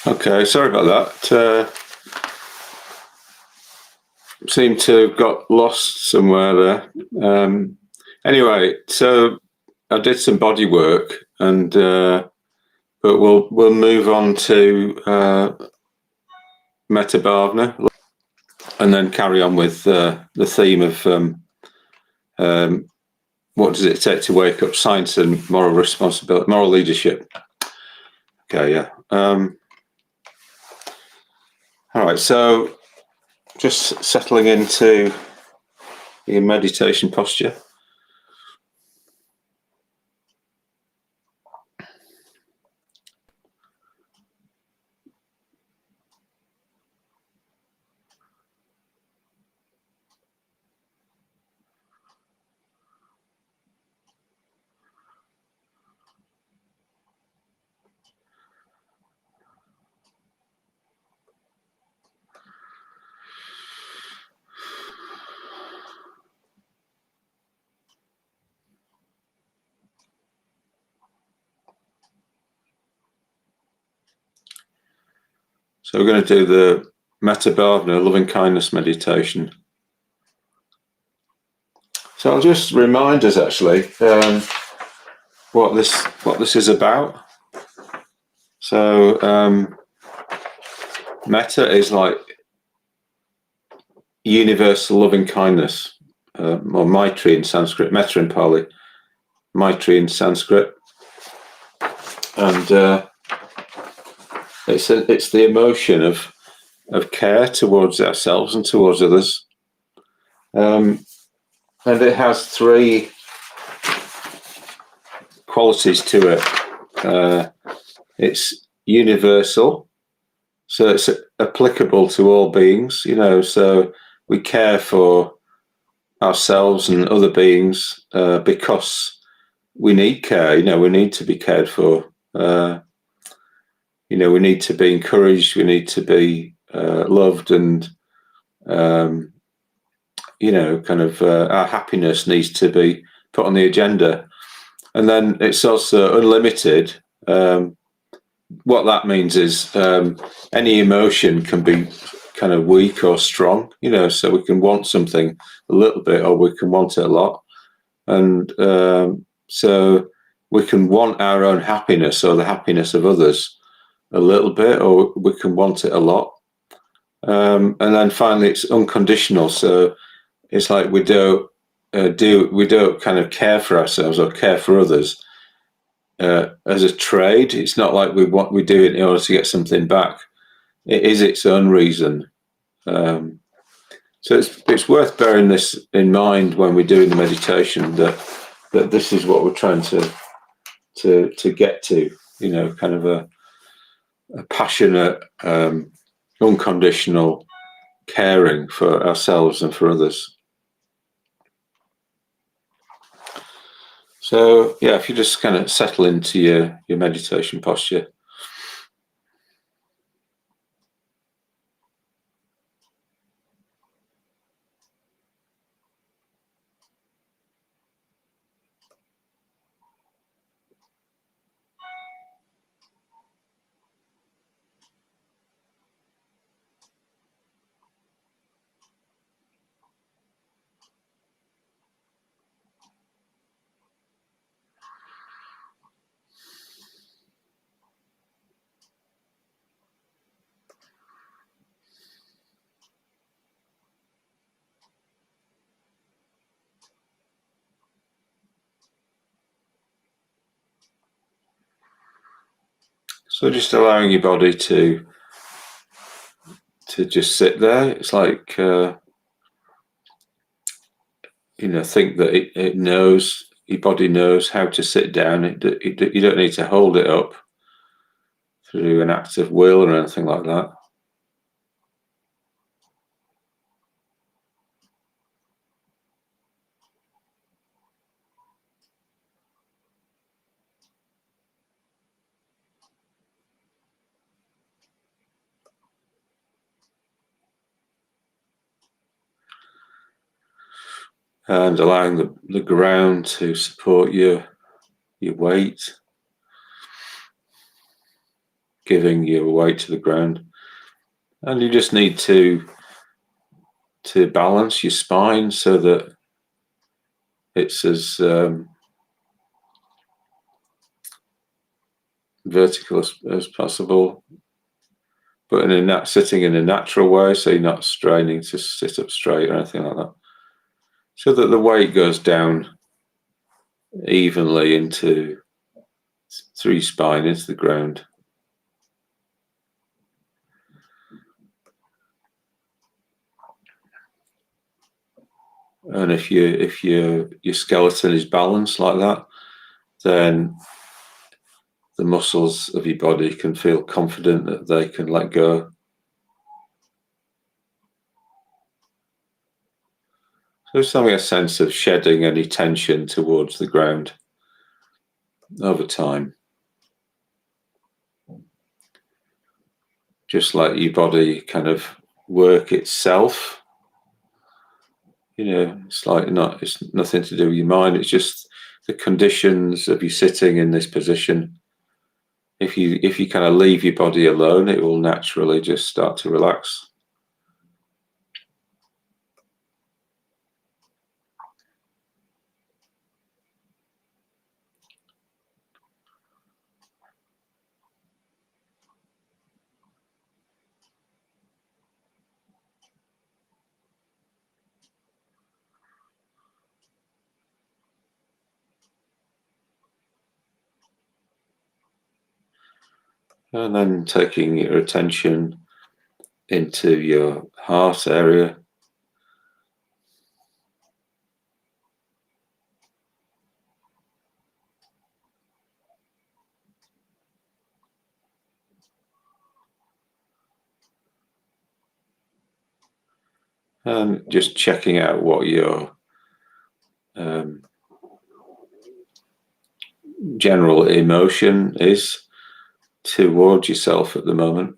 Okay, sorry about that. Seemed to have got lost somewhere there. Anyway, so I did some body work, and but we'll move on to Metta Bhavana, and then carry on with the theme of what does it take to wake up, science and moral responsibility, moral leadership. Okay, yeah. All right, so just settling into your meditation posture. So we're going to do the Metta Bhavana, loving kindness meditation. So I'll just remind us actually what this is about. So Metta is like universal loving kindness, or Maitri in Sanskrit, Metta in Pali, Maitri in Sanskrit, and it's the emotion of care towards ourselves and towards others, and it has three qualities to it. It's universal, so it's applicable to all beings, so we care for ourselves and other beings because we need care, we need to be cared for, we need to be encouraged, we need to be loved, and our happiness needs to be put on the agenda. And then it's also unlimited. What that means is any emotion can be kind of weak or strong, so we can want something a little bit or we can want it a lot. And so we can want our own happiness or the happiness of others a little bit, or we can want it a lot. And then finally it's unconditional. So it's like we don't kind of care for ourselves or care for others as a trade. It's not like we do it in order to get something back. It is its own reason. So it's worth bearing this in mind when we're doing the meditation, that this is what we're trying to get to. Kind of a passionate, unconditional caring for ourselves and for others. So yeah, if you just kind of settle into your meditation posture. So just allowing your body to just sit there. It's like think that it knows, your body knows how to sit down. You don't need to hold it up through an act of will or anything like that. And allowing the ground to support your weight. giving your weight to the ground. And you just need to balance your spine so that it's as vertical as possible, but sitting in a natural way, so you're not straining to sit up straight or anything like that, so that the weight goes down evenly through your spine into the ground. And if your skeleton is balanced like that, then the muscles of your body can feel confident that they can let go. So just having a sense of shedding any tension towards the ground over time. Just let your body kind of work itself. It's nothing to do with your mind. It's just the conditions of you sitting in this position. If you kind of leave your body alone, it will naturally just start to relax. And then taking your attention into your heart area. And just checking out what your general emotion is towards yourself at the moment.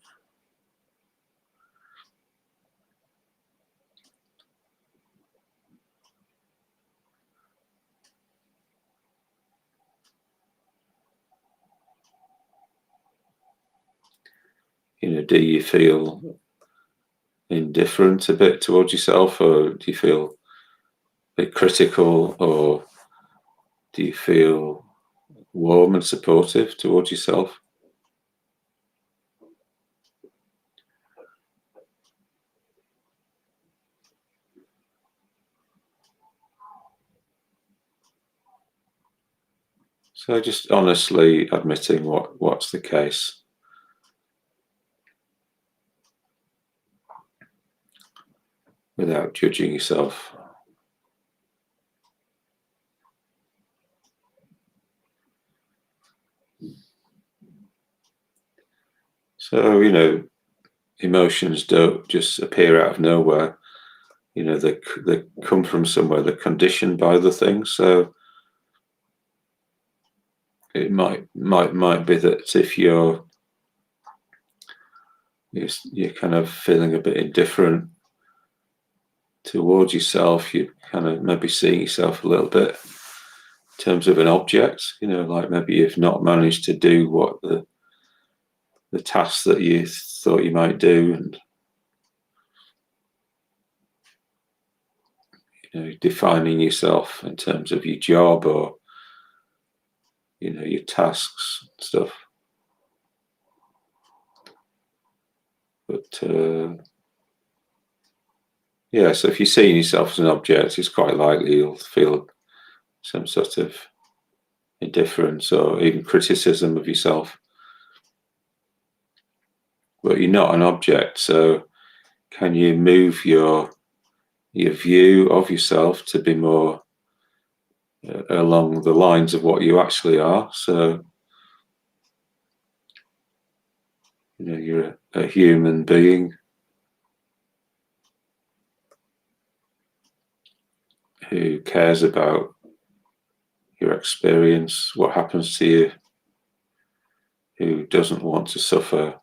Do you feel indifferent a bit towards yourself, or do you feel a bit critical, or do you feel warm and supportive towards yourself? So just honestly admitting what's the case. Without judging yourself. So, emotions don't just appear out of nowhere. They come from somewhere. They're conditioned by the thing. So it might be that if you're kind of feeling a bit indifferent towards yourself, you kind of maybe seeing yourself a little bit in terms of an object. Like maybe you've not managed to do what the task that you thought you might do, and defining yourself in terms of your job or your tasks and stuff. But so if you're seeing yourself as an object, it's quite likely you'll feel some sort of indifference or even criticism of yourself. But you're not an object, so can you move your view of yourself to be more along the lines of what you actually are? So you're a human being who cares about your experience, what happens to you, who doesn't want to suffer,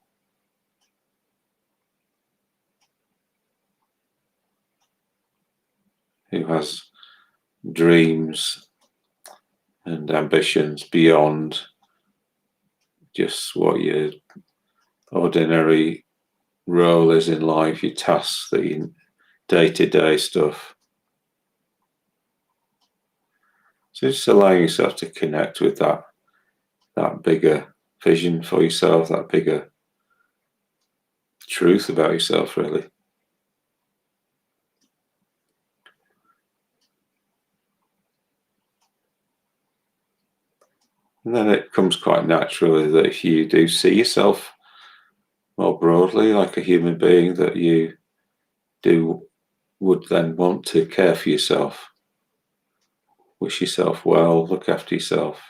who has dreams and ambitions beyond just what you ordinary role is in life, your tasks, the day-to-day stuff. So just allowing yourself to connect with that bigger vision for yourself, that bigger truth about yourself, really. And then it comes quite naturally that if you do see yourself more broadly like a human being, that you would then want to care for yourself, wish yourself well, look after yourself.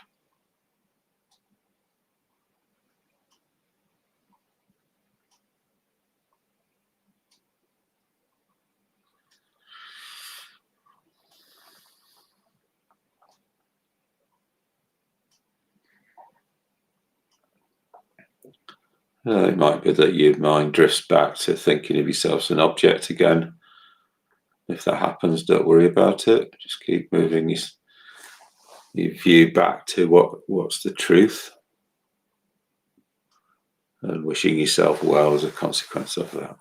It might be that your mind drifts back to thinking of yourself as an object again. If that happens, don't worry about it. Just keep moving your view back to what's the truth, and wishing yourself well as a consequence of that.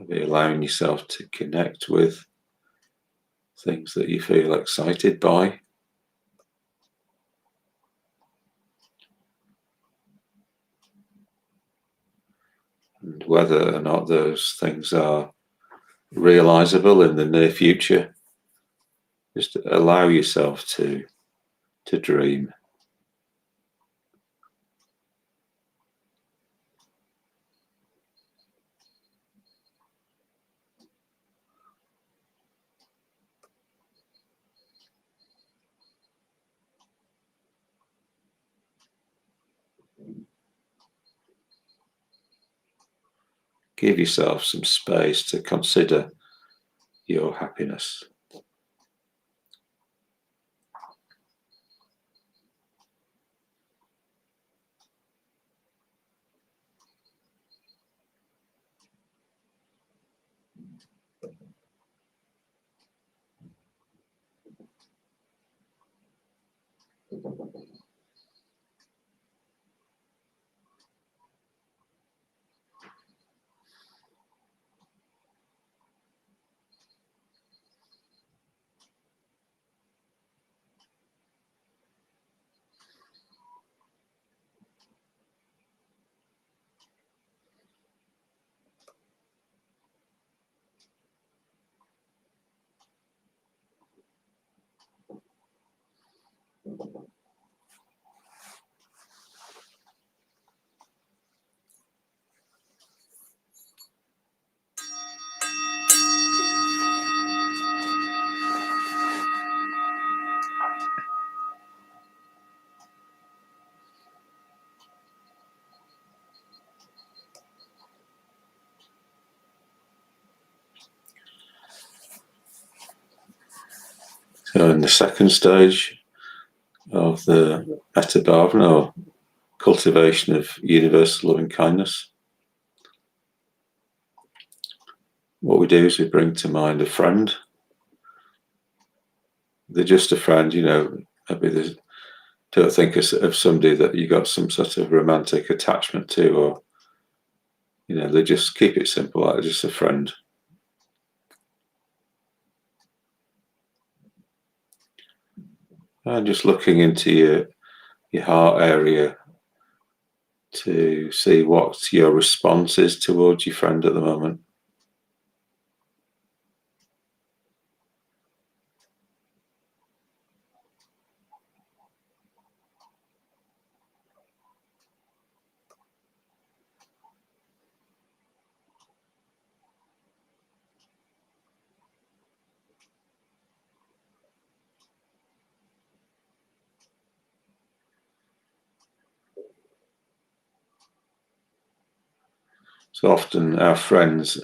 Be allowing yourself to connect with things that you feel excited by. And whether or not those things are realizable in the near future, just allow yourself to dream. Give yourself some space to consider your happiness. So in the second stage of the Metta Bhavana, or cultivation of universal loving kindness, what we do is we bring to mind a friend. They're just a friend, maybe don't think of somebody that you got some sort of romantic attachment to, or they just keep it simple, like just a friend. And just looking into your heart area to see what your response is towards your friend at the moment. So often our friends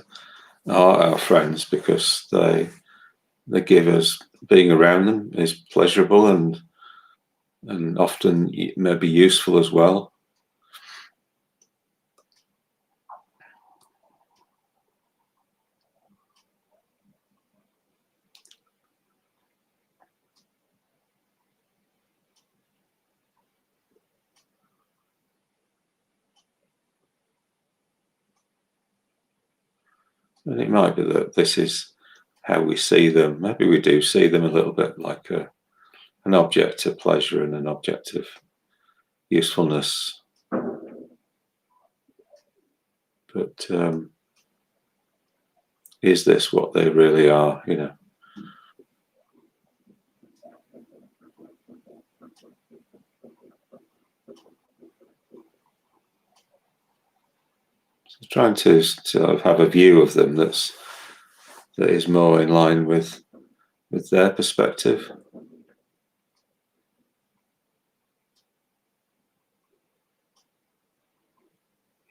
are our friends because they give us, being around them is pleasurable, and and often maybe useful as well. And it might be that this is how we see them. Maybe we do see them a little bit like an object of pleasure and an object of usefulness. But is this what they really are, you know? So trying to sort of have a view of them that is more in line with their perspective.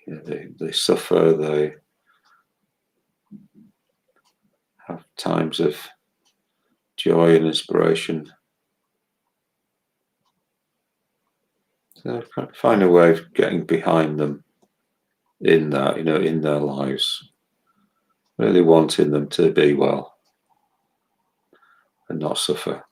You know, they suffer, they have times of joy and inspiration. So find a way of getting behind them in that, you know, in their lives, really wanting them to be well and not suffer.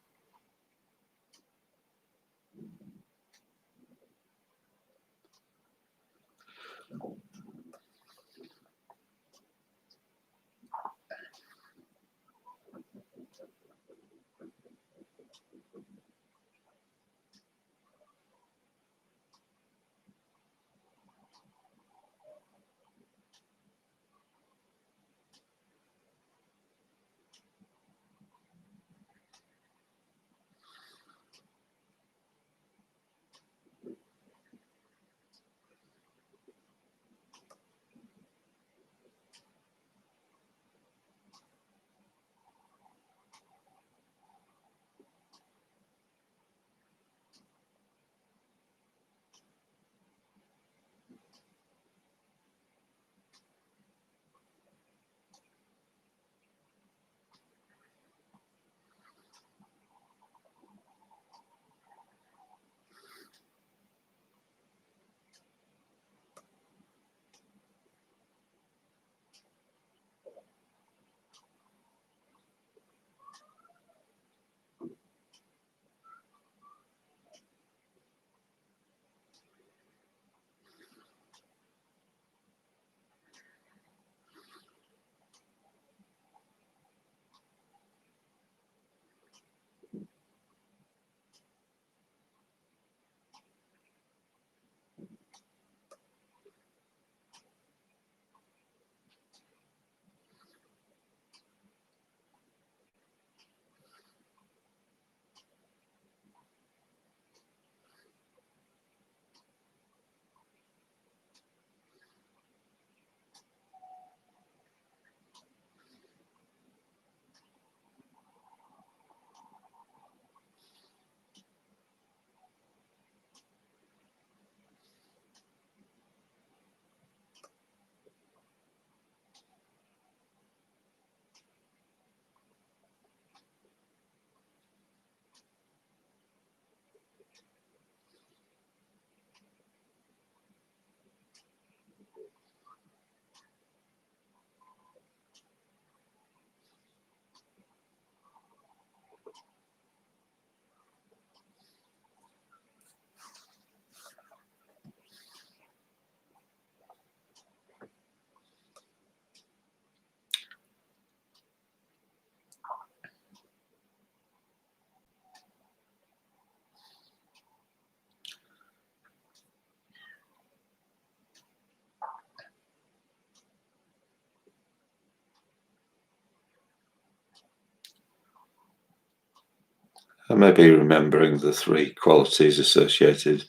And maybe remembering the three qualities associated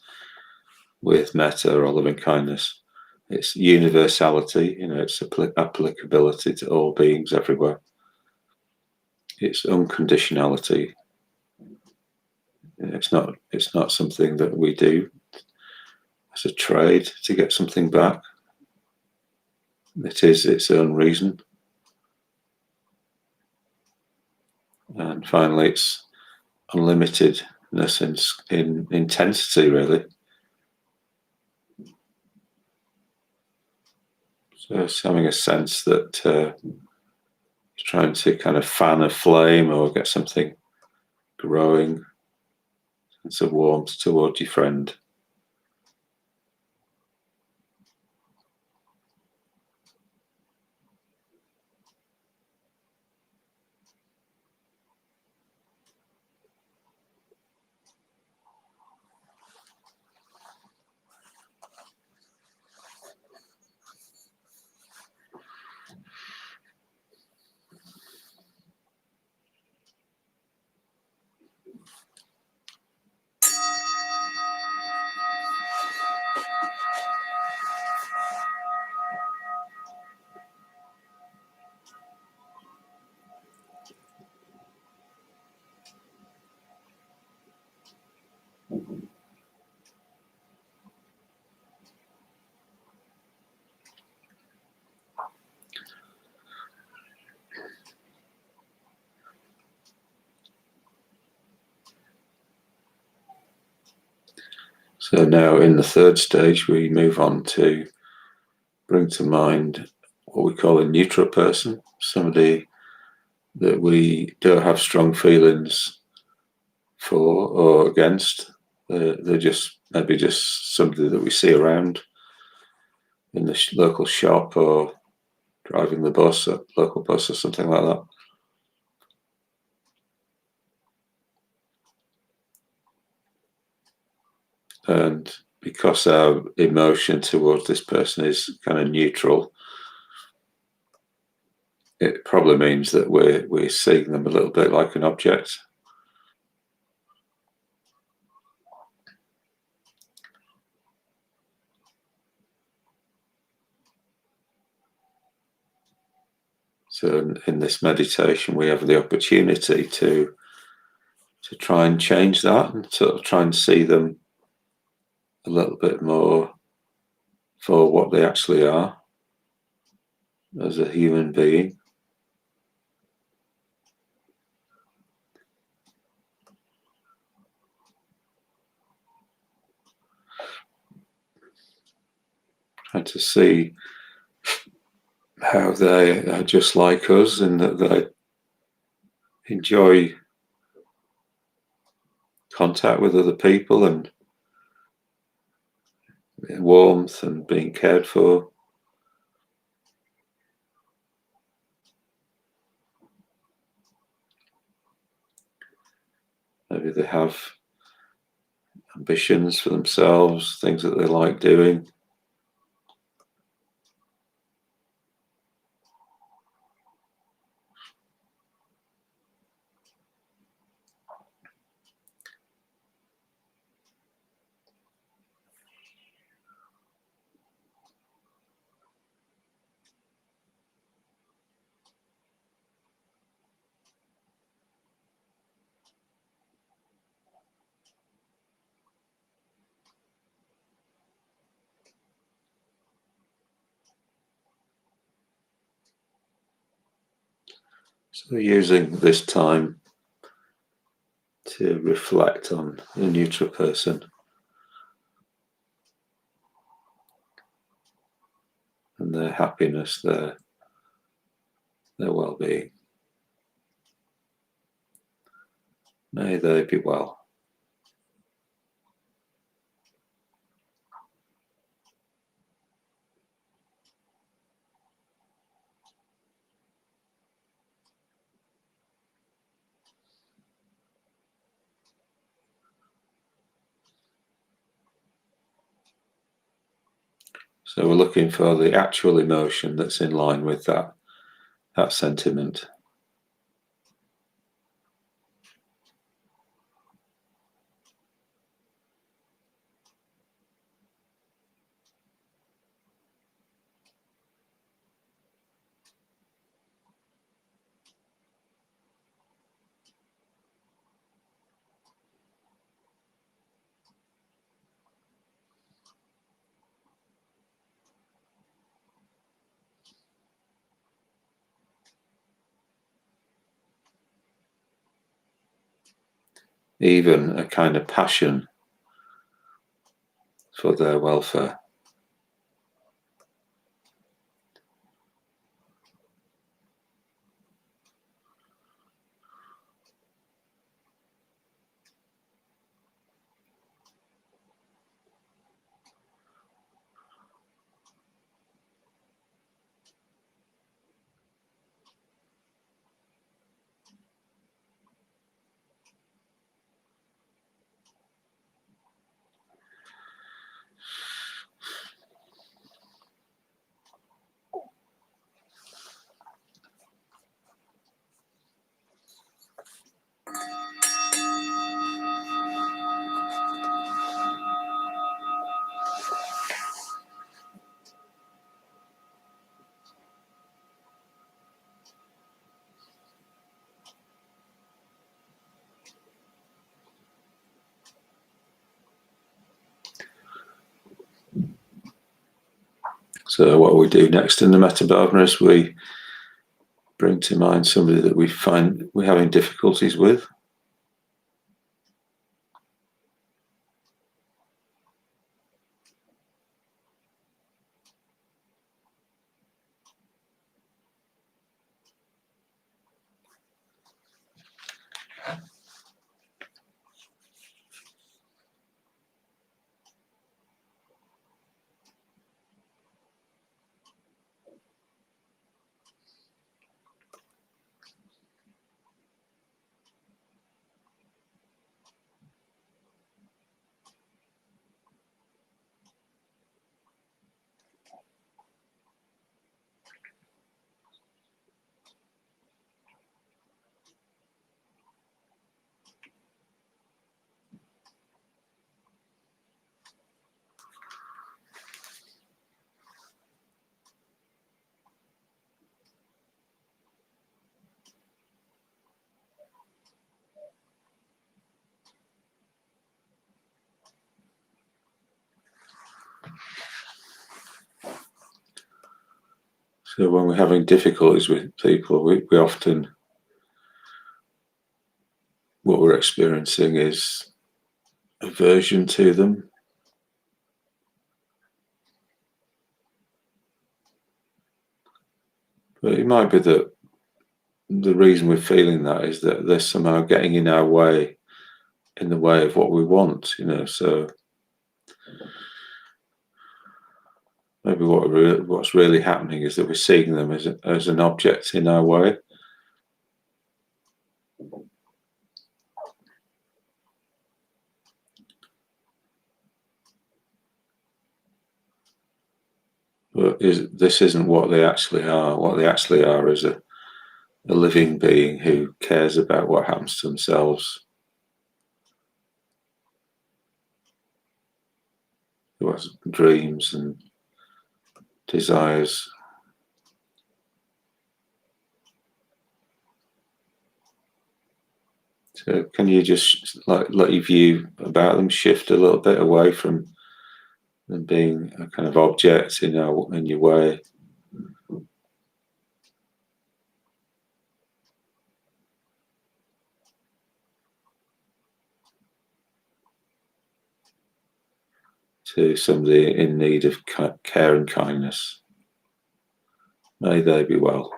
with metta or loving kindness. It's universality, you know, it's applicability to all beings everywhere. It's unconditionality. It's not something that we do as a trade to get something back. It is its own reason. And finally, it's unlimited in intensity, really. So it's having a sense that trying to kind of fan a flame or get something growing, sense of warmth towards your friend. So now in the third stage, we move on to bring to mind what we call a neutral person, somebody that we don't have strong feelings for or against. They're just maybe just somebody that we see around in the local shop or driving the bus, a local bus or something like that. And because our emotion towards this person is kind of neutral, it probably means that we're seeing them a little bit like an object. So in this meditation, we have the opportunity to try and change that and sort of try and see them a little bit more for what they actually are as a human being. Trying to see how they are just like us and that they enjoy contact with other people and warmth and being cared for. Maybe they have ambitions for themselves, things that they like doing. So using this time to reflect on the neutral person and their happiness, their well-being. May they be well. So we're looking for the actual emotion that's in line with that sentiment. even a kind of passion for their welfare. So what we do next in the metta bhavana is we bring to mind somebody that we find we're having difficulties with. So when we're having difficulties with people, we often, what we're experiencing is aversion to them. But it might be that the reason we're feeling that is that they're somehow getting in our way, in the way of what we want, so maybe what's really happening is that we're seeing them as an object in our way. But this isn't what they actually are. What they actually are is a living being who cares about what happens to themselves, who has dreams and desires. So can you just let your view about them shift a little bit away from them being a kind of object in your way? To somebody in need of care and kindness. May they be well.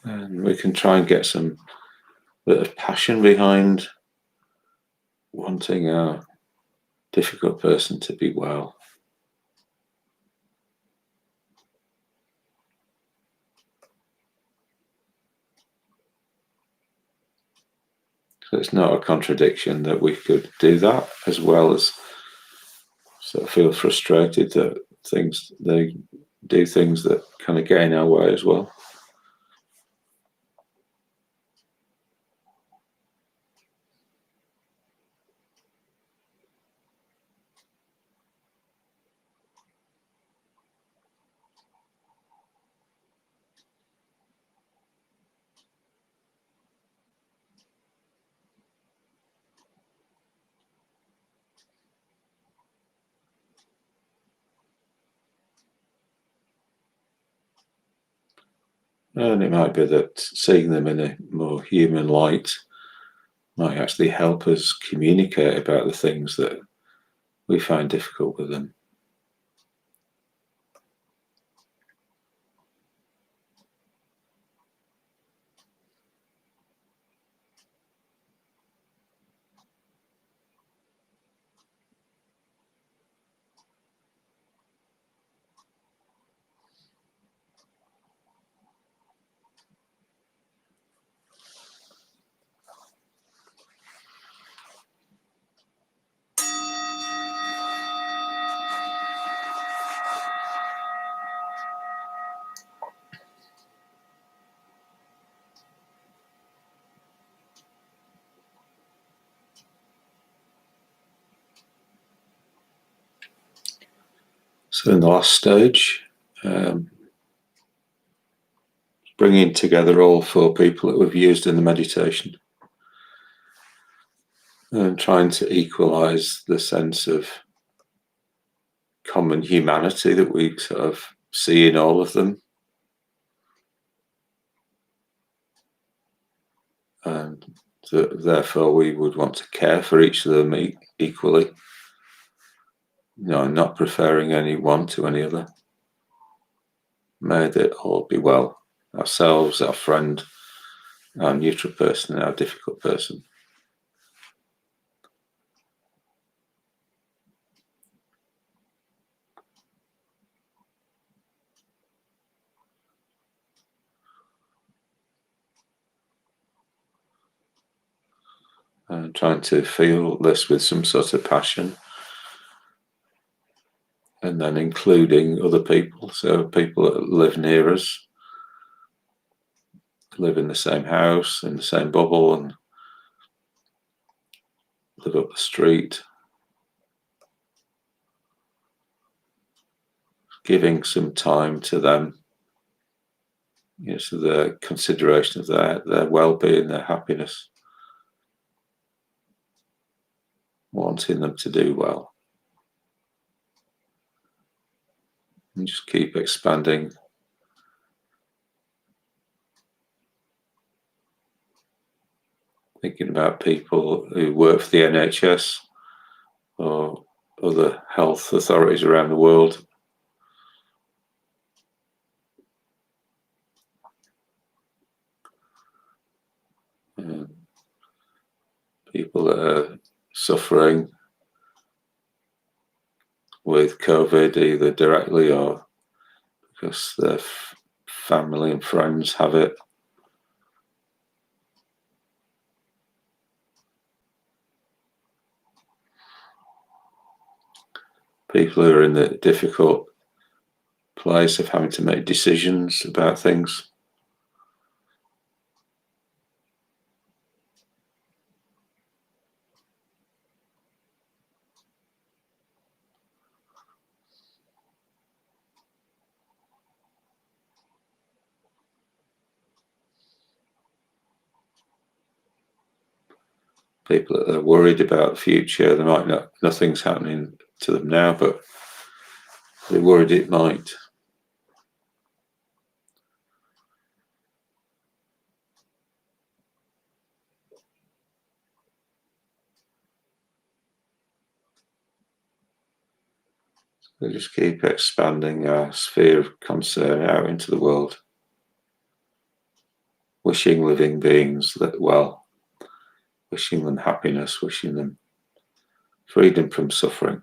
And we can try and get some bit of passion behind wanting a difficult person to be well. So it's not a contradiction that we could do that, as well as sort of feel frustrated that they do things that kind of get in our way as well. And it might be that seeing them in a more human light might actually help us communicate about the things that we find difficult with them. So in the last stage, bringing together all 4 people that we've used in the meditation and trying to equalize the sense of common humanity that we sort of see in all of them. And therefore we would want to care for each of them equally, not preferring any one to any other. May they all be well, ourselves, our friend, our neutral person, and our difficult person. And trying to feel this with some sort of passion. And then including other people, so people that live near us, live in the same house, in the same bubble, and live up the street. Giving some time to them, so the consideration of their well-being, their happiness, wanting them to do well. And just keep expanding. Thinking about people who work for the NHS or other health authorities around the world. People that are suffering with COVID, either directly or because their family and friends have it. People who are in the difficult place of having to make decisions about things. People that are worried about the future. They might not, nothing's happening to them now, but they're worried it might. So just keep expanding our sphere of concern out into the world. wishing living beings that well, wishing them happiness, wishing them freedom from suffering.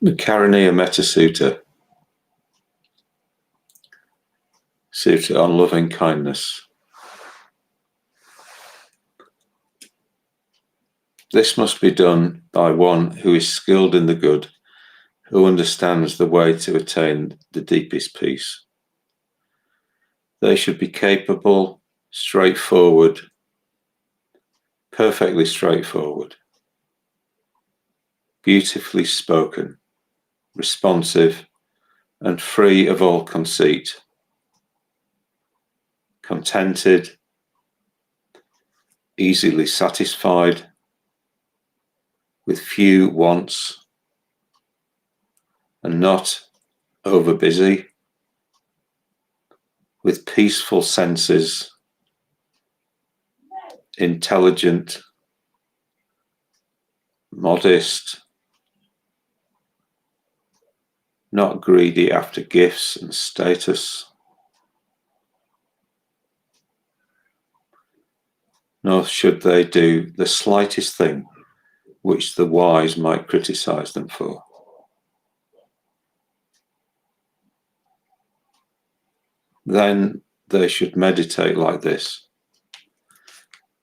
The Karaniya Metta Sutta, Sutta on loving kindness. This must be done by one who is skilled in the good, who understands the way to attain the deepest peace. They should be capable, straightforward, perfectly straightforward, beautifully spoken, responsive, and free of all conceit, contented, easily satisfied, with few wants, and not over busy, with peaceful senses, intelligent, modest, not greedy after gifts and status, nor should they do the slightest thing which the wise might criticize them for. Then they should meditate like this: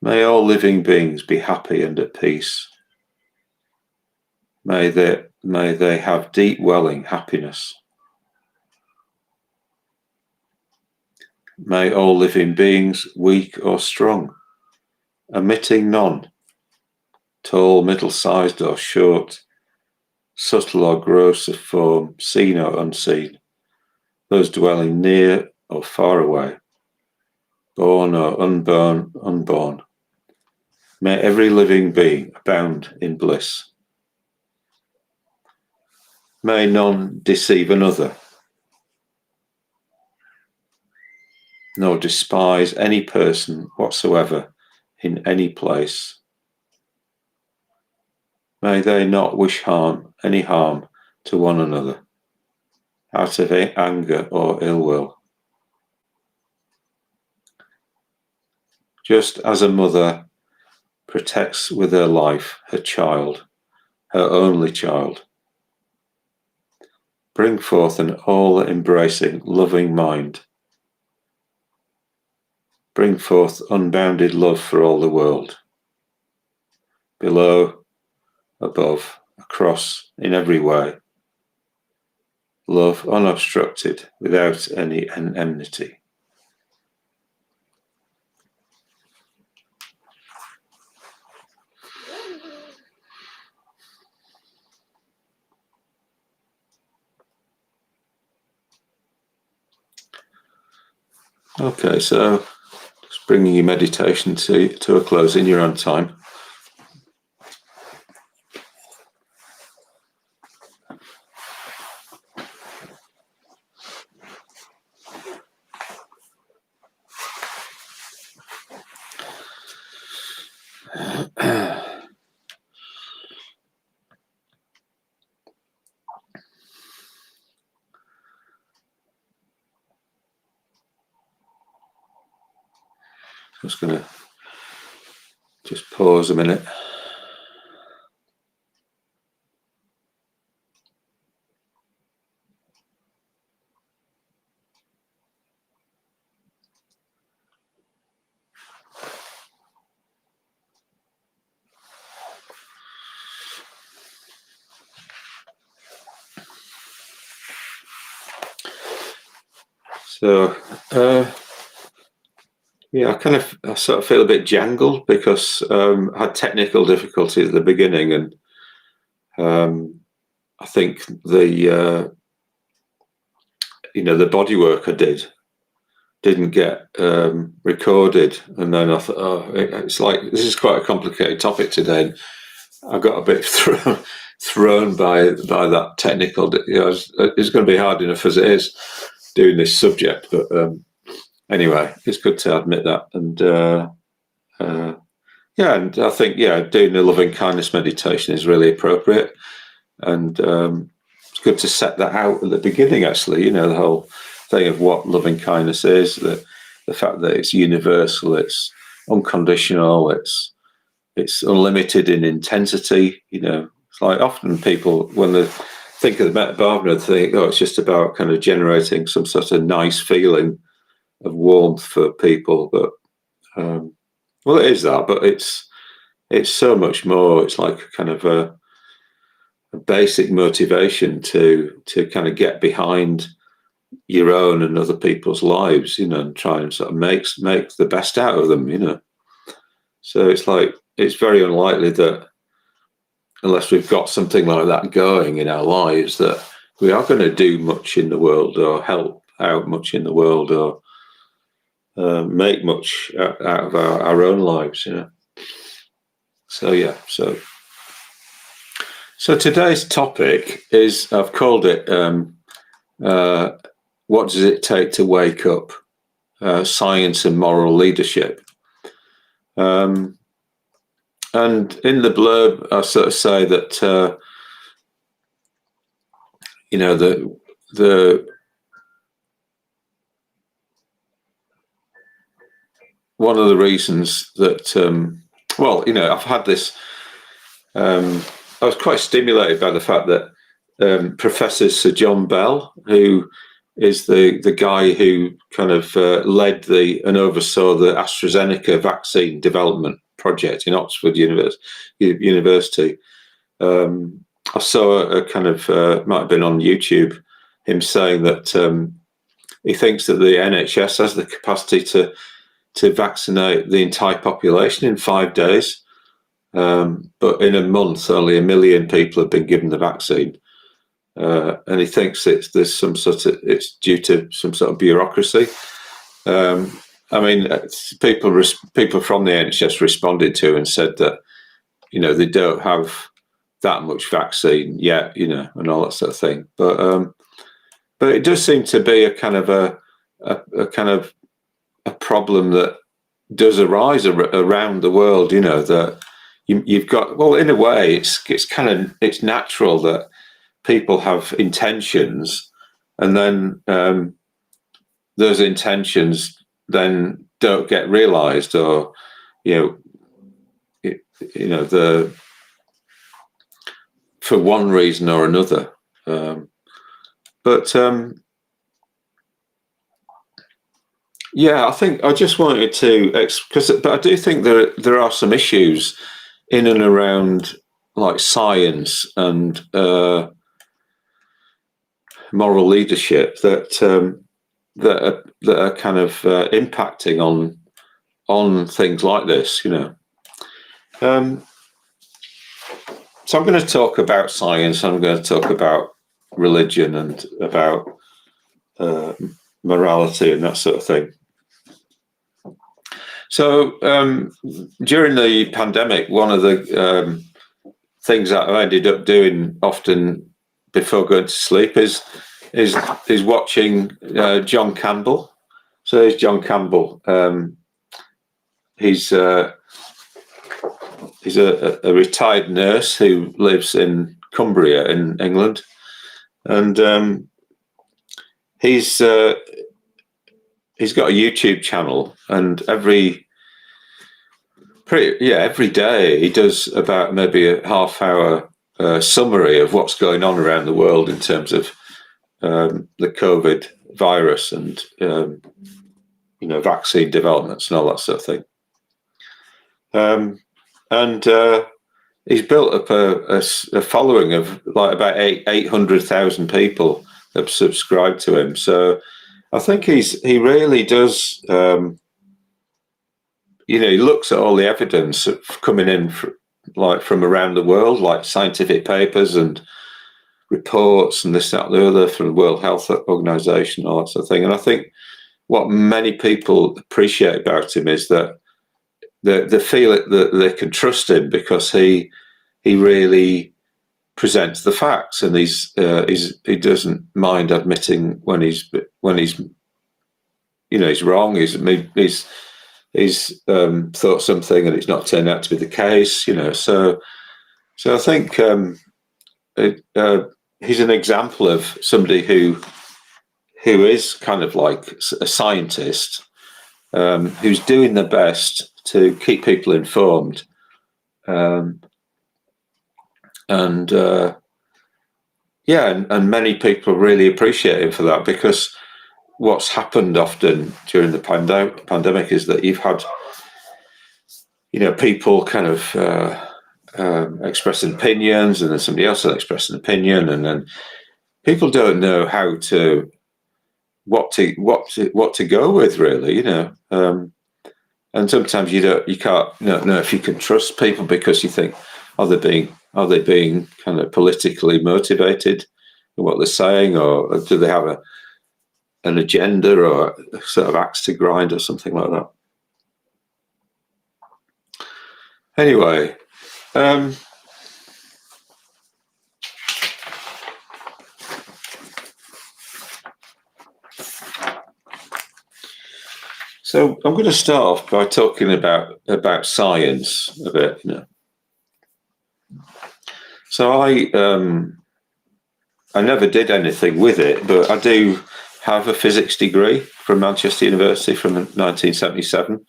may all living beings be happy and at peace. May they have deep welling happiness. May all living beings, weak or strong, omitting none, tall, middle-sized or short, subtle or gross of form, seen or unseen, those dwelling near or far away, born or unborn, may every living being abound in bliss. May none deceive another, nor despise any person whatsoever in any place. May they not wish any harm to one another, out of anger or ill will. Just as a mother protects with her life her child, her only child, bring forth an all-embracing, loving mind. Bring forth unbounded love for all the world, below, above, across, in every way. Love unobstructed, without any enmity. Okay, so just bringing your meditation to a close in your own time. Just going to just pause a minute. So, yeah, I sort of feel a bit jangled because I had technical difficulties at the beginning, and I think the the body work I didn't get recorded, and then I thought, oh, it's like this is quite a complicated topic today. And I got a bit thrown by that technical. It's going to be hard enough as it is doing this subject, but anyway, it's good to admit that. And and I think doing the loving kindness meditation is really appropriate, and it's good to set that out at the beginning. Actually, the whole thing of what loving kindness is, the fact that it's universal, it's unconditional, it's unlimited in intensity. It's like often people, when they think of the Metta Bhavana, they think, it's just about kind of generating some sort of nice feeling of warmth for people. But well, it is that, but it's so much more. It's like kind of a basic motivation to kind of get behind your own and other people's lives, and try and sort of make the best out of them, So it's like, it's very unlikely that unless we've got something like that going in our lives, that we are going to do much in the world or help out much in the world or make much out of our own lives, So today's topic is, I've called it, what does it take to wake up? Science and moral leadership. And in the blurb, I sort of say that, the one of the reasons that, I've had this, I was quite stimulated by the fact that Professor Sir John Bell, who is the guy who kind of led and oversaw the AstraZeneca vaccine development project in Oxford University. I saw a kind of, might have been on YouTube, him saying that he thinks that the NHS has the capacity to vaccinate the entire population in 5 days. But in a month, only 1 million people have been given the vaccine. And he thinks it's due to some sort of bureaucracy. People from the NHS responded to and said that, they don't have that much vaccine yet, and all that sort of thing. But it does seem to be a kind of a problem that does arise around the world. That you've got. Well, in a way, it's natural that people have intentions, and then those intentions then don't get realised, or for one reason or another. I think I just wanted to, but I do think there are some issues in and around like science and moral leadership that are kind of impacting on things like this, So I'm going to talk about science. I'm going to talk about religion and about morality and that sort of thing. So during the pandemic, one of the things that I ended up doing often before going to sleep is watching John Campbell. So there's John Campbell. He's a retired nurse who lives in Cumbria in England, and he's got a YouTube channel, and every day he does about maybe a half-hour summary of what's going on around the world in terms of the COVID virus and vaccine developments and all that sort of thing. And he's built up a following of like about 800,000 people that have subscribed to him. So I think he really does. He looks at all the evidence coming in from around the world, like scientific papers and reports and this, that, and the other from the World Health Organization, all that sort of thing. And I think what many people appreciate about him is that they feel that they can trust him because he really presents the facts, and he doesn't mind admitting when he's wrong. He's thought something and it's not turned out to be the case. So I think he's an example of somebody who is kind of like a scientist who's doing their best to keep people informed, and many people really appreciate him for that, because what's happened often during the pandemic is that you've had people kind of expressing opinions, and then somebody else will express an opinion, and then people don't know what to go with, really, and sometimes you can't know if you can trust people, because you think, are they being kind of politically motivated in what they're saying, or do they have an agenda or a sort of axe to grind or something like that? Anyway, so I'm going to start off by talking about science a bit. So I never did anything with it, but I do have a physics degree from Manchester University from 1977.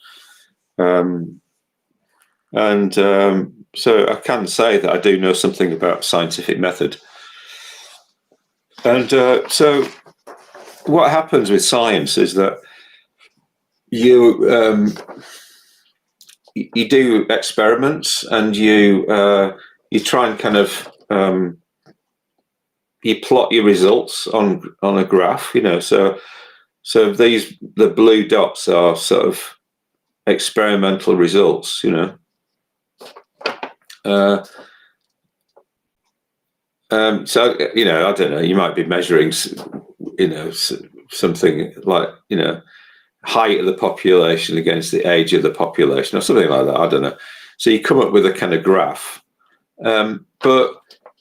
So I can say that I do know something about scientific method. And so what happens with science is that you do experiments, and you try and kind of you plot your results on a graph, so the blue dots are sort of experimental results, I don't know, you might be measuring, something like, height of the population against the age of the population or something like that. I don't know. So you come up with a kind of graph. But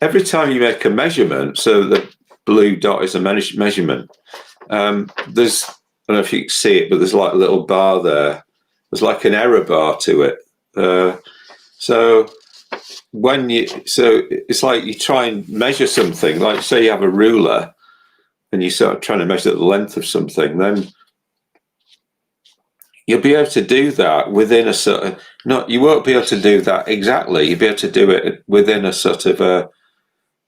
every time you make a measurement, so the blue dot is a measurement, there's, I don't know if you can see it, but there's like a little bar there. There's like an error bar to it. So it's like you try and measure something, like say you have a ruler and you start trying to measure the length of something, then you'll be able to do that within a sort of, you won't be able to do that exactly. You'll be able to do it within a sort of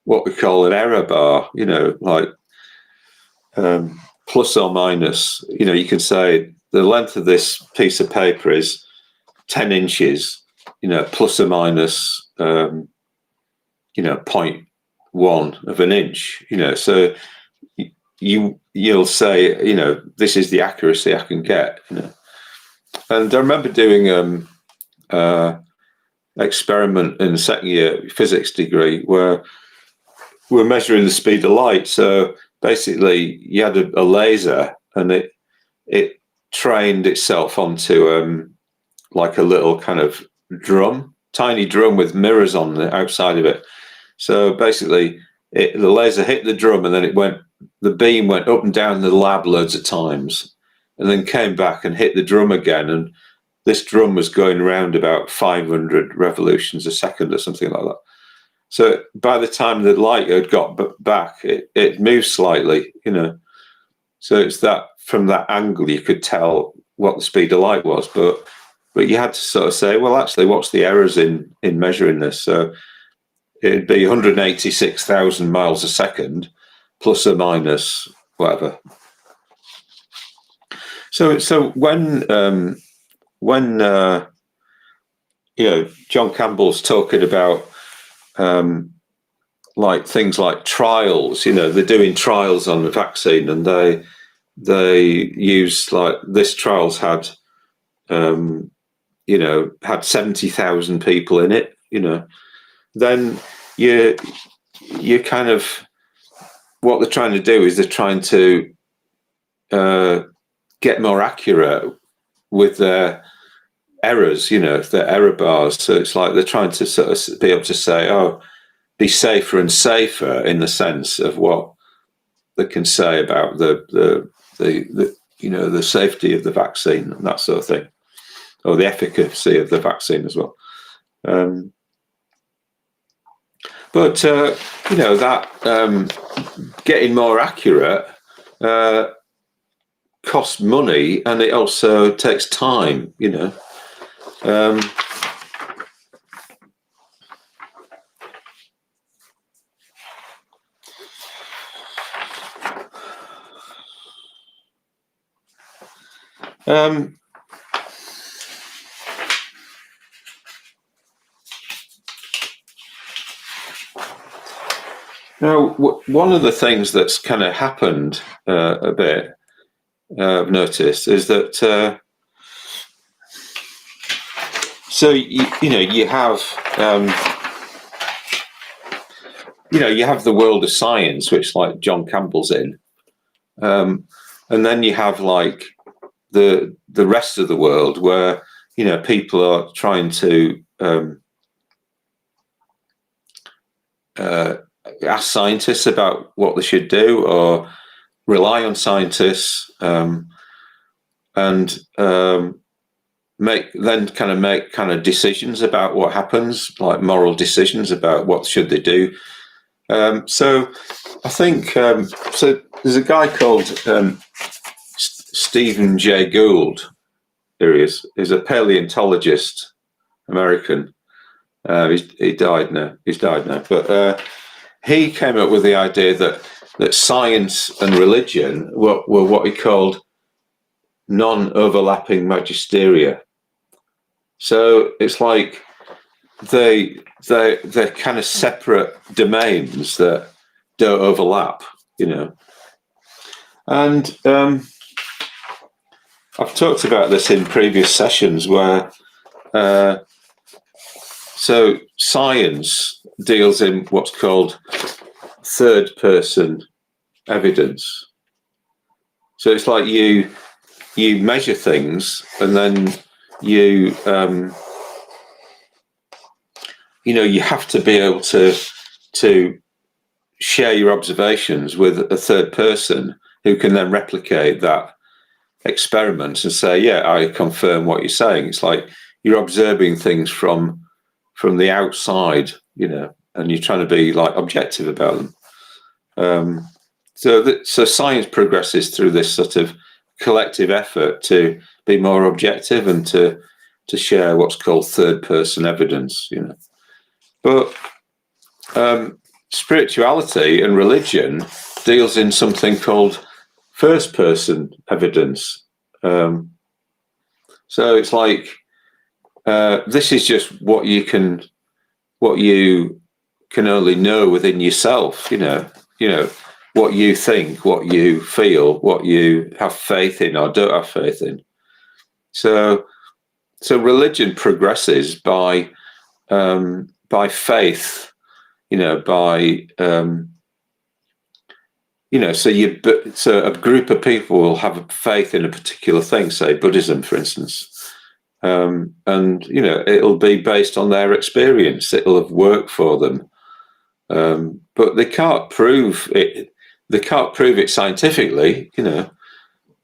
what we call an error bar, like plus or minus. You can say the length of this piece of paper is 10 inches, plus or minus, 0.1 of an inch, so you'll say, this is the accuracy I can get, And I remember doing experiment in the second year physics degree where we're measuring the speed of light. So basically, you had a laser, and it trained itself onto like a little kind of drum, tiny drum with mirrors on the outside of it. So basically, the laser hit the drum, and then the beam went up and down the lab loads of times, and then came back and hit the drum again. And this drum was going around about 500 revolutions a second or something like that. So by the time the light had got back, it moved slightly, So it's that from that angle you could tell what the speed of light was, but you had to sort of say, well, actually, what's the errors in measuring this? So it'd be 186,000 miles a second, plus or minus whatever. So when John Campbell's talking about like things like trials, they're doing trials on the vaccine, and they use like this trial's had had 70,000 people in it, then you kind of, what they're trying to do is they're trying to get more accurate with their errors, their error bars. So it's like they're trying to sort of be able to say, be safer and safer in the sense of what they can say about the safety of the vaccine and that sort of thing, or the efficacy of the vaccine as well. But that getting more accurate costs money, and it also takes time, Now, one of the things that's kind of happened a bit, I've noticed, is that you have you have the world of science, which like John Campbell's in, and then you have like the rest of the world where people are trying to ask scientists about what they should do, or rely on scientists, and make decisions about what happens, like moral decisions about what should they do. So I think so. There's a guy called Stephen Jay Gould. Here he is. He's a paleontologist, American. He died now. He's died now, but he came up with the idea that science and religion were what he called non-overlapping magisteria. So it's like they're kind of separate domains that don't overlap, And I've talked about this in previous sessions where so science deals in what's called third-person evidence. So it's like you measure things, and then you have to be able to share your observations with a third person who can then replicate that experiment and say, yeah, I confirm what you're saying. It's like you're observing things from the outside, and you're trying to be like objective about them. So science progresses through this sort of collective effort to be more objective and to share what's called third-person evidence, But spirituality and religion deals in something called first-person evidence. So it's like this is just what you can only know within yourself, what you think, what you feel, what you have faith in or don't have faith in. So religion progresses by faith, so a group of people will have faith in a particular thing, say Buddhism, for instance, and it'll be based on their experience. It'll have worked for them, but they can't prove it. They can't prove it scientifically.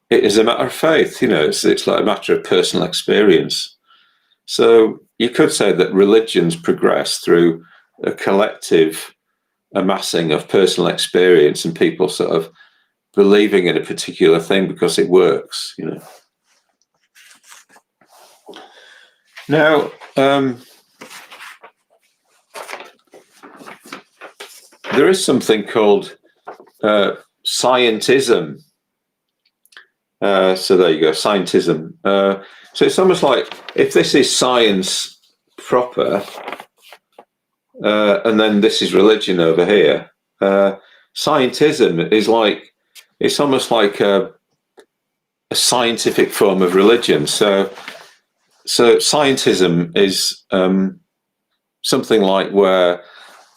It is a matter of faith. It's like a matter of personal experience. So you could say that religions progress through a collective amassing of personal experience and people sort of believing in a particular thing because it works. Now, there is something called scientism. So there you go, scientism. So it's almost like if this is science proper, and then this is religion over here. Scientism is like, it's almost like a scientific form of religion. So scientism is something like where,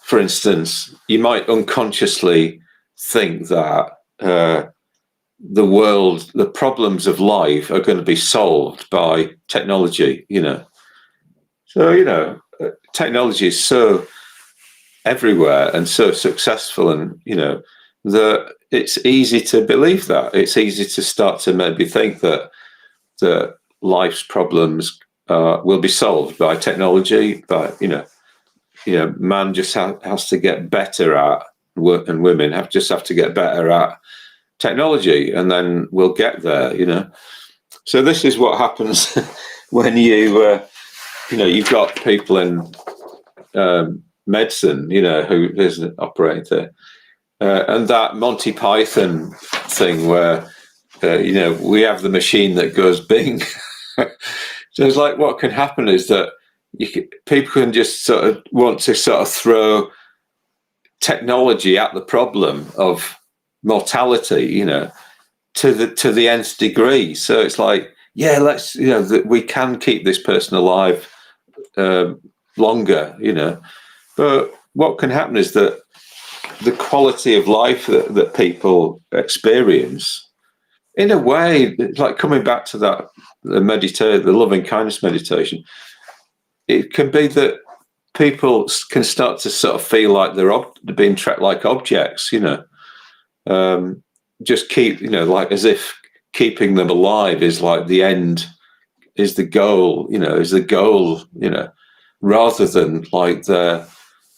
for instance, you might unconsciously think that the world, the problems of life are going to be solved by technology, So, technology is so everywhere and so successful, and, that it's easy to believe that. It's easy to start to maybe think that life's problems will be solved by technology, but, man just has to get better at, and women have to get better at technology, and then we'll get there. So this is what happens when you've got people in medicine, who is an operator, and that Monty Python thing where we have the machine that goes bing. So it's like what can happen is that people can just sort of want to sort of throw technology at the problem of mortality, to the nth degree. So it's like, let's, we can keep this person alive longer, but what can happen is that the quality of life that people experience, in a way, like coming back to that, the loving kindness meditation, it can be that people can start to sort of feel like they're being tracked like objects, just keep, like as if keeping them alive is like the end, is the goal, rather than like their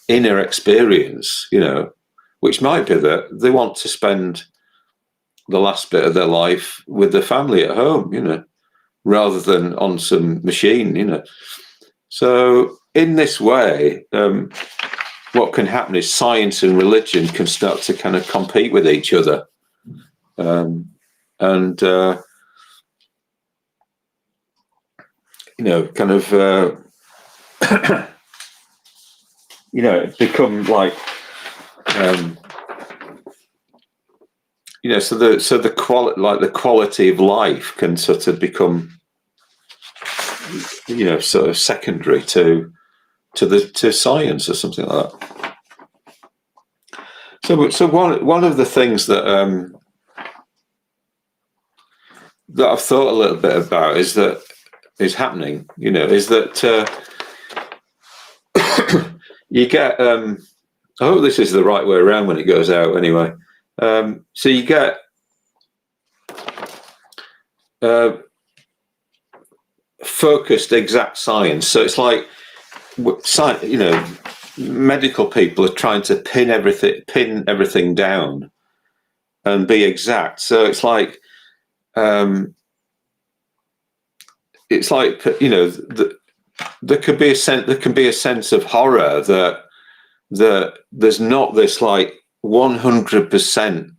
inner experience, which might be that they want to spend the last bit of their life with their family at home, rather than on some machine, So in this way, what can happen is science and religion can start to kind of compete with each other. Kind of, become like, so the quality of life can sort of become, sort of secondary to science or something like that. So one of the things that I've thought a little bit about is happening, is that you get, I hope this is the right way around when it goes out anyway. So you get focused exact science. So it's like, medical people are trying to pin everything down and be exact. So it's like, there can be a sense of horror that there's not this like 100%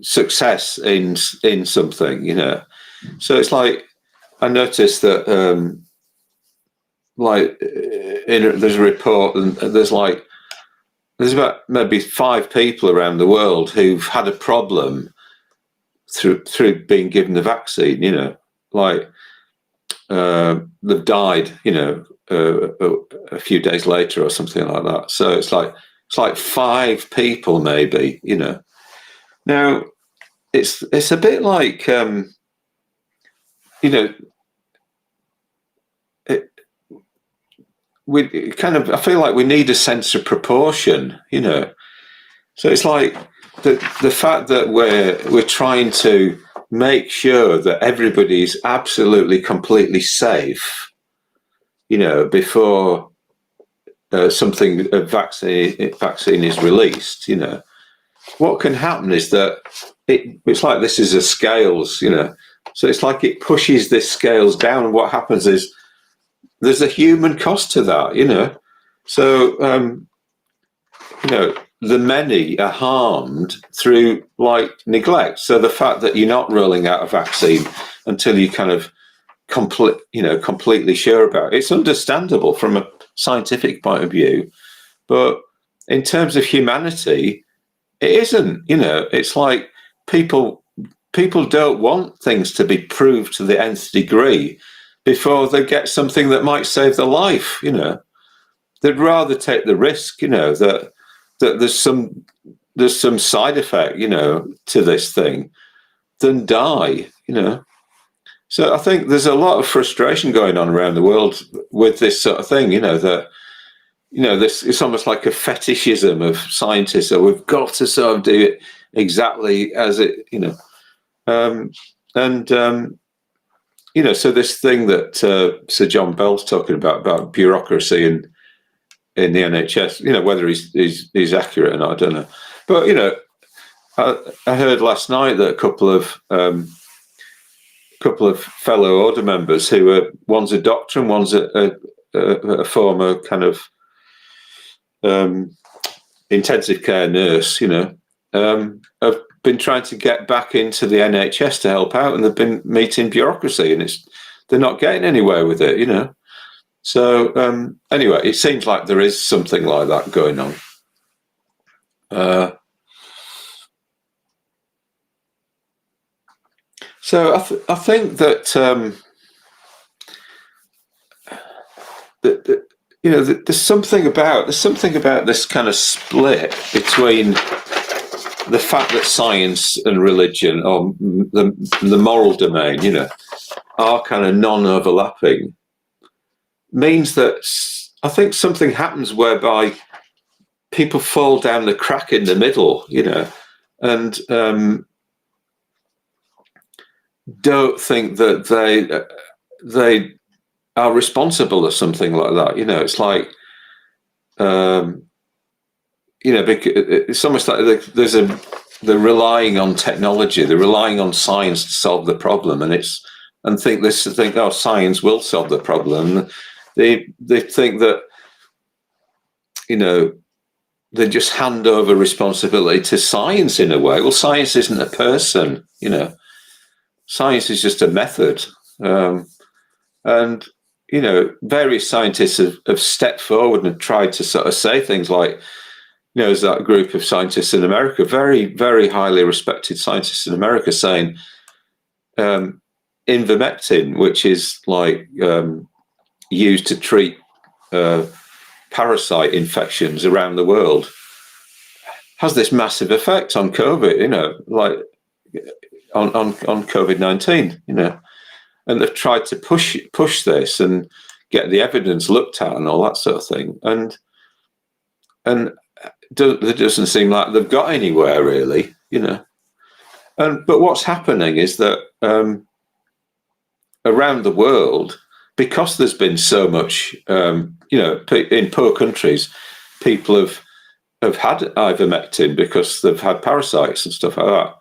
success in something, So it's like, I noticed that there's a report, and there's about maybe 5 people around the world who've had a problem through being given the vaccine, they've died, a few days later or something like that. So it's like 5 people maybe, Now it's a bit like you know, it, we kind of, I feel like we need a sense of proportion, you know. So it's like the fact that we're trying to make sure that everybody's absolutely completely safe, you know, before something a vaccine is released, you know. What can happen is that it's like this is a scales, you know. So it's like it pushes this scales down, and what happens is there's a human cost to that, you know. So you know, the many are harmed through like neglect. So the fact that you're not rolling out a vaccine until you kind of completely sure about it, it's understandable from a scientific point of view, but in terms of humanity, it isn't. You know, it's like people don't want things to be proved to the nth degree before they get something that might save their life. You know, they'd rather take the risk. You know that there's some side effect, you know, to this thing than die. You know. So I think there's a lot of frustration going on around the world with this sort of thing, you know, that, you know, this it's almost like a fetishism of scientists. So we've got to sort of do it exactly as it, you know, you know, so this thing that Sir John Bell's talking about bureaucracy and in the NHS, you know, whether he's accurate or not, I don't know. But, you know, I heard last night that a couple of fellow order members who are, one's a doctor and one's a former kind of intensive care nurse, you know, have been trying to get back into the NHS to help out, and they've been meeting bureaucracy, and they're not getting anywhere with it, you know. So anyway, it seems like there is something like that going on. So I think that, you know, there's something about this kind of split between the fact that science and religion, or the moral domain, you know, are kind of non-overlapping, means that I think something happens whereby people fall down the crack in the middle, you know, and don't think that they are responsible or something like that. You know, it's like, you know, it's almost like they're relying on technology, they're relying on science to solve the problem, and think oh, science will solve the problem. They think that, you know, they just hand over responsibility to science in a way. Well, science isn't a person, you know. Science is just a method, and you know, various scientists have stepped forward and tried to sort of say things like, you know, there's that group of scientists in America, very, very highly respected scientists in America, saying ivermectin, which is like used to treat parasite infections around the world, has this massive effect on COVID, you know, like on COVID-19, you know, and they've tried to push this and get the evidence looked at and all that sort of thing, and it doesn't seem like they've got anywhere really, you know. But what's happening is that around the world, because there's been so much, you know, in poor countries, people have had ivermectin because they've had parasites and stuff like that.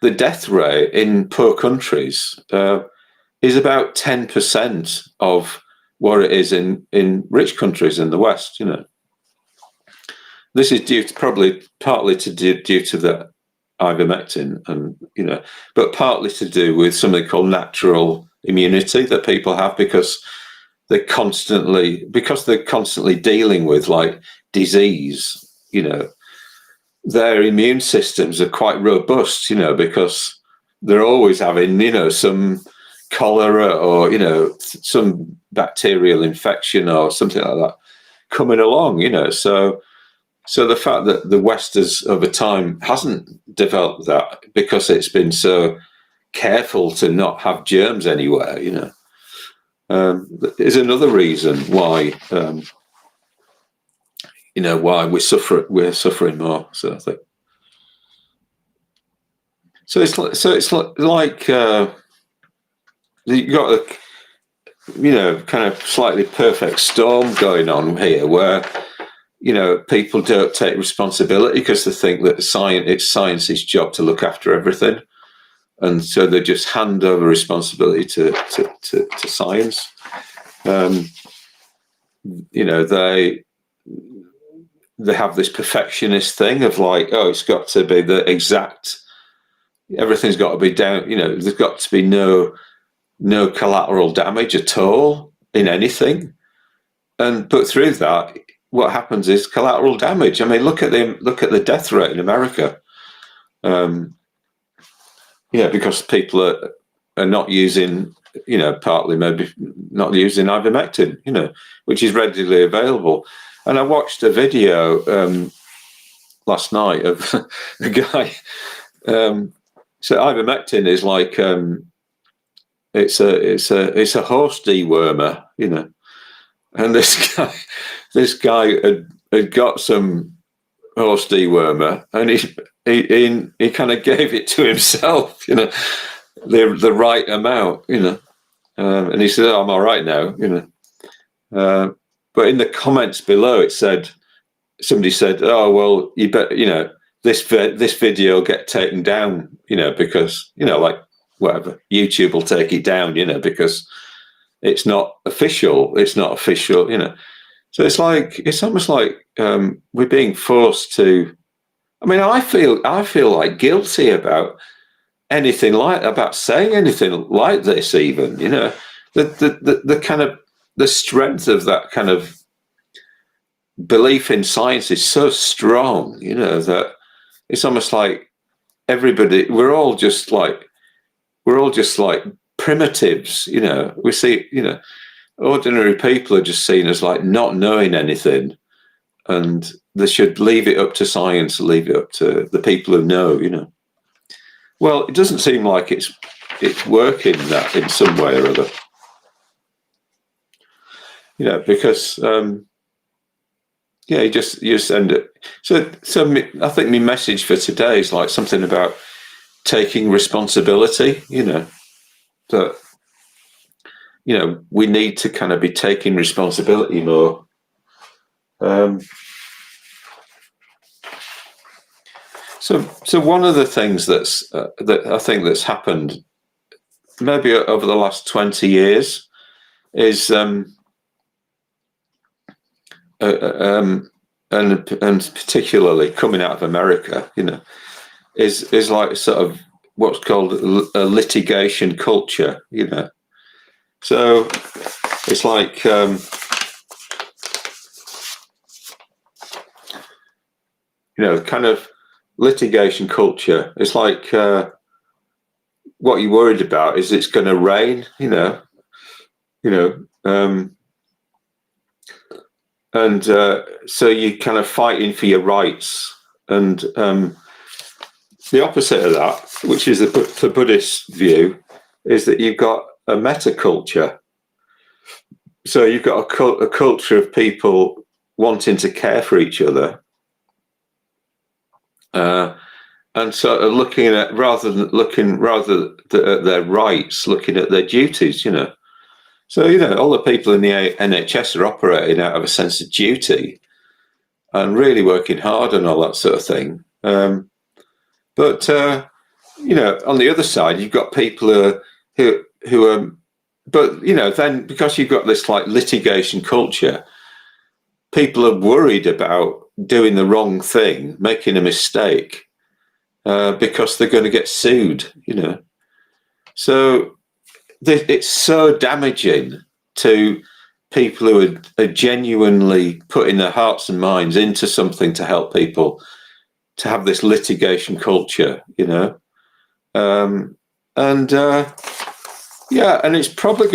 The death rate in poor countries is about 10% of what it is in rich countries in the West. You know, this is due to partly due to the ivermectin, and you know, but partly to do with something called natural immunity that people have because they're constantly dealing with like disease. You know, their immune systems are quite robust, you know, because they're always having, you know, some cholera or, you know, some bacterial infection or something like that coming along, you know. So the fact that the West has over time hasn't developed that because it's been so careful to not have germs anywhere, you know. Is another reason why, you know, why we're suffering more, sort of thing. So it's like you got a, you know, kind of slightly perfect storm going on here, where, you know, people don't take responsibility because they think that it's science's job to look after everything, and so they just hand over responsibility to science. You know, they have this perfectionist thing of like, oh, it's got to be the exact, everything's got to be down, you know, there's got to be no collateral damage at all in anything. But through that, what happens is collateral damage. I mean, look at the death rate in America. Yeah, because people are not using, you know, partly maybe not using ivermectin, you know, which is readily available. And I watched a video last night of a guy. So ivermectin is like it's a horse dewormer, you know. And this guy had got some horse dewormer, and he kind of gave it to himself, you know, the right amount, you know. And he said, "Oh, I'm all right now," you know. But in the comments below, somebody said, "Oh, well, you bet, you know, this video will get taken down, you know, because, you know, like whatever, YouTube will take it down, you know, because it's not official. It's not official, you know." So it's almost like we're being forced to. I mean, I feel like guilty about about saying anything like this, even, you know, the kind of the strength of that kind of belief in science is so strong, you know, that it's almost like we're all just like primitives, you know. We see, you know, ordinary people are just seen as like not knowing anything, and they should leave it up to science, leave it up to the people who know, you know. Well, it doesn't seem like it's working that in some way or other, you know, because yeah, you just end it. So I think my message for today is like something about taking responsibility, you know, that, you know, we need to kind of be taking responsibility more. So one of the things that I think that's happened maybe over the last 20 years is and particularly coming out of America, you know, is like sort of what's called a litigation culture, you know. So it's like you know, kind of litigation culture. It's like what you're worried about is it's going to rain, you know, and so you're kind of fighting for your rights. And the opposite of that, which is the Buddhist view, is that you've got a metta culture. So you've got a culture of people wanting to care for each other. And sort of looking at rather at their rights, looking at their duties, you know. So, you know, all the people in the NHS are operating out of a sense of duty and really working hard and all that sort of thing. But you know, on the other side, you've got people who are, but, you know, then because you've got this like litigation culture, people are worried about doing the wrong thing, making a mistake, because they're going to get sued, you know. So it's so damaging to people who are genuinely putting their hearts and minds into something to help people, to have this litigation culture, you know. Yeah, and it's probably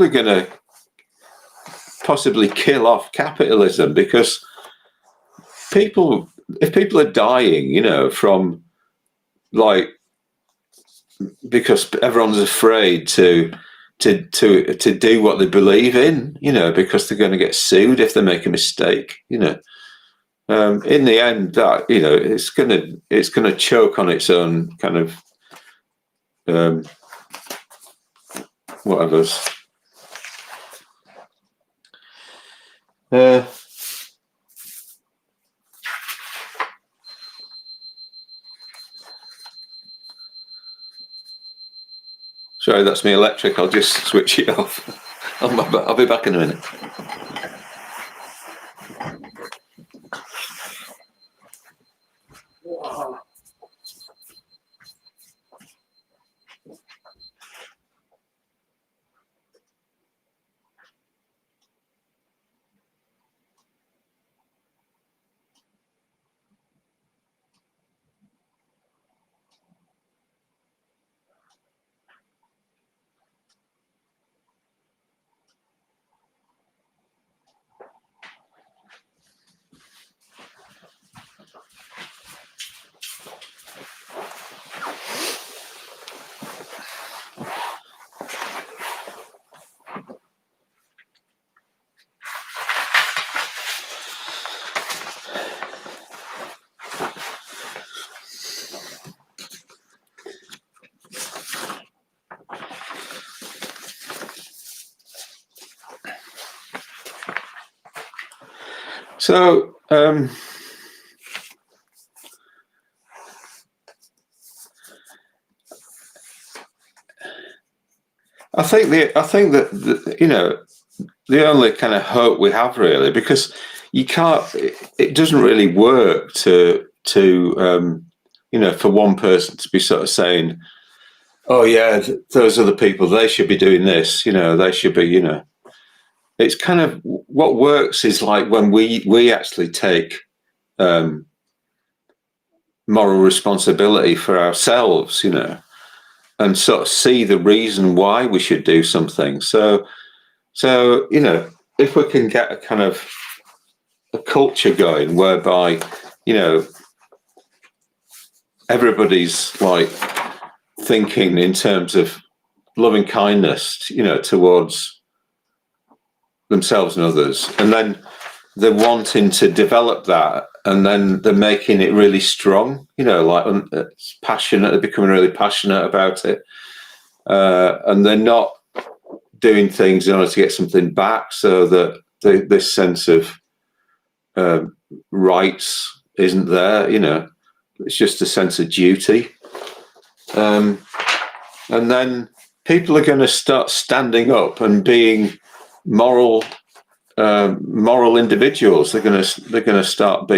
gonna possibly kill off capitalism, because if people are dying, you know, from like, because everyone's afraid to do what they believe in, because they're going to get sued if they make a mistake, in the end, that it's gonna choke on its own kind of whatever's. Sorry, that's me electric. I'll just switch it off. I'll be back in a minute. So I think that the only kind of hope we have, really, because you can't, it doesn't really work to for one person to be sort of saying, oh yeah, those other people, they should be doing this, they should be, it's kind of, what works is like when we actually take moral responsibility for ourselves, and sort of see the reason why we should do something. So if we can get a kind of a culture going whereby, everybody's like thinking in terms of loving kindness, towards themselves and others, and then they're wanting to develop that, and then they're making it really strong, like passionate, they're becoming really passionate about it, and they're not doing things in order to get something back, so that this sense of rights isn't there, it's just a sense of duty. And then people are going to start standing up and being moral individuals. They're going to start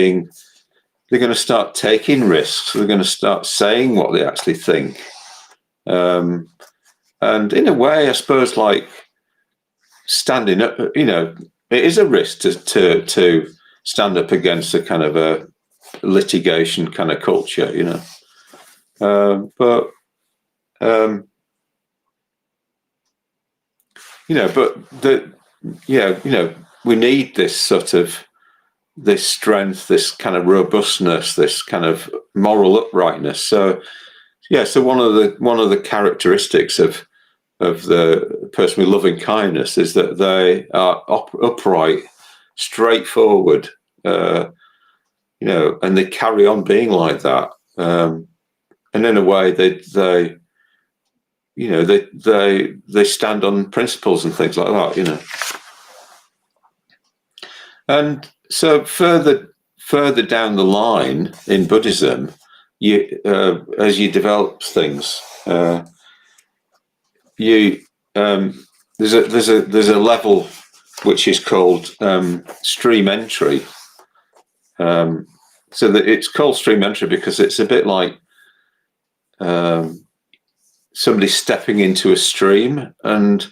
taking risks. They're going to start saying what they actually think. And in a way, I suppose, like standing up, it is a risk to stand up against a kind of a litigation kind of culture, but we need this sort of, this strength, this kind of robustness, this kind of moral uprightness. So one of the characteristics of the person with loving kindness is that they are upright, straightforward, and they carry on being like that. And in a way, they stand on principles and things like that, And so further down the line in Buddhism, as you develop things, there's a level which is called stream entry. So that it's called stream entry because it's a bit like somebody stepping into a stream, and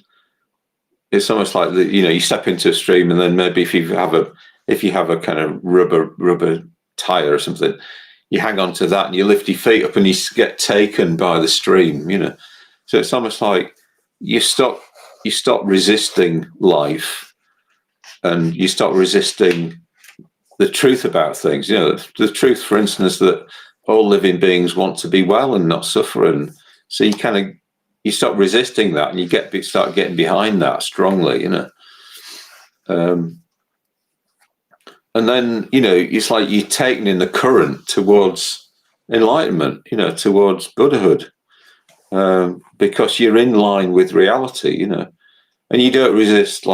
it's almost like you step into a stream, and then maybe if you have a kind of rubber tire or something, you hang on to that and you lift your feet up and you get taken by the stream, So it's almost like you stop resisting life, and you stop resisting the truth about things. The truth, for instance, that all living beings want to be well and not suffer, and so you stop resisting that, and you start getting behind that strongly, and then it's like you're taken in the current towards enlightenment, towards Buddhahood, because you're in line with reality, and you don't resist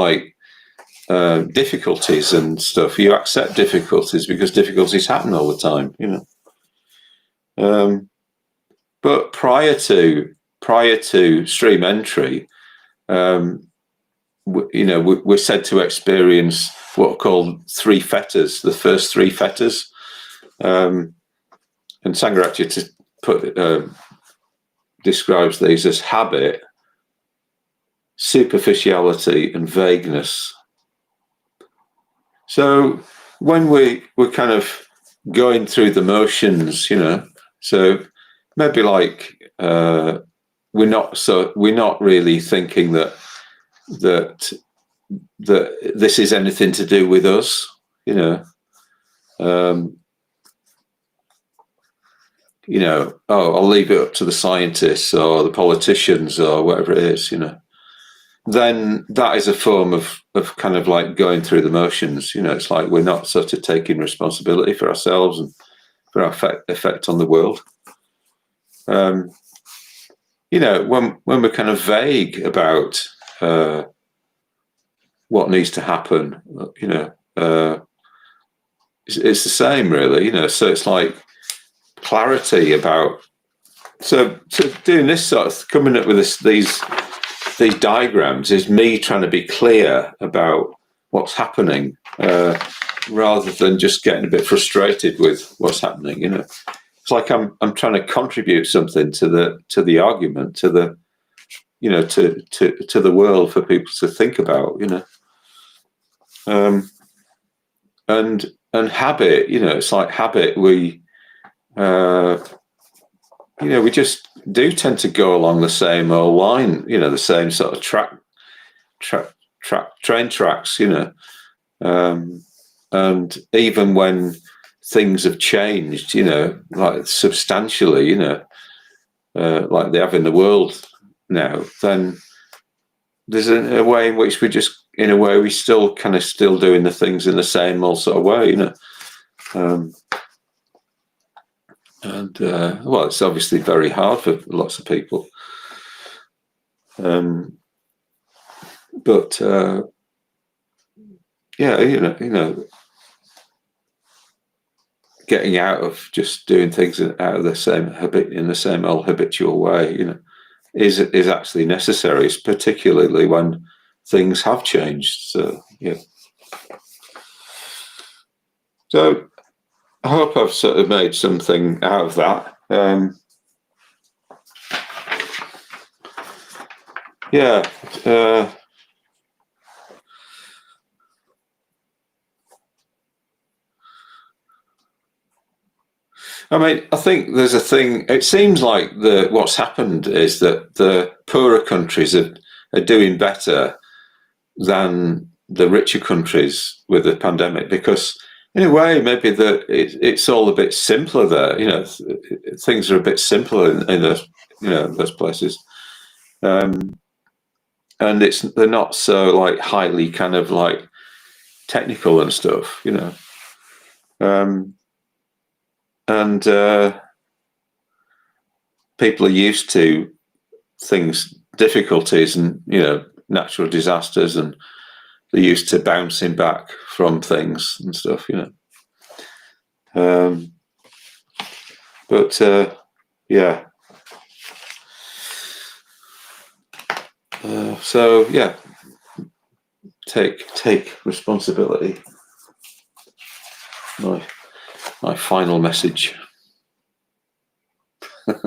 difficulties and stuff. You accept difficulties because difficulties happen all the time, but prior to stream entry, we're said to experience what are called three fetters, the first three fetters, and Sangharakshita describes these as habit, superficiality, and vagueness. So when we're kind of going through the motions, so maybe we're not really thinking that this is anything to do with us, I'll leave it up to the scientists or the politicians or whatever it is, then that is a form of kind of like going through the motions. It's like we're not sort of taking responsibility for ourselves and for our effect on the world. When we're kind of vague about what needs to happen, it's the same really, so it's like clarity about, so doing this sort of coming up with these diagrams is me trying to be clear about what's happening, rather than just getting a bit frustrated with what's happening. It's like I'm trying to contribute something to the argument, to the to the world for people to think about, and habit, it's like habit. We we just do tend to go along the same old line, the same sort of train tracks, and even when things have changed, like substantially, like they have in the world now, then there's a way in which we still doing the things in the same old sort of way, and well, it's obviously very hard for lots of people, but getting out of just doing things out of the same in the same old habitual way, is actually necessary, particularly when things have changed. So so I hope I've sort of made something out of that. I mean, I think there's a thing. It seems like what's happened is that the poorer countries are doing better than the richer countries with the pandemic, because in a way, maybe it's all a bit simpler there. Things are a bit simpler in those, those places, and they're not so like highly kind of like technical and stuff, and people are used to difficulties, and natural disasters, and they're used to bouncing back from things and stuff, but so take responsibility. My final message. Don't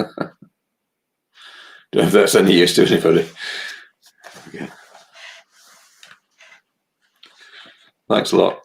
know if that's any use to anybody. Okay. Thanks a lot.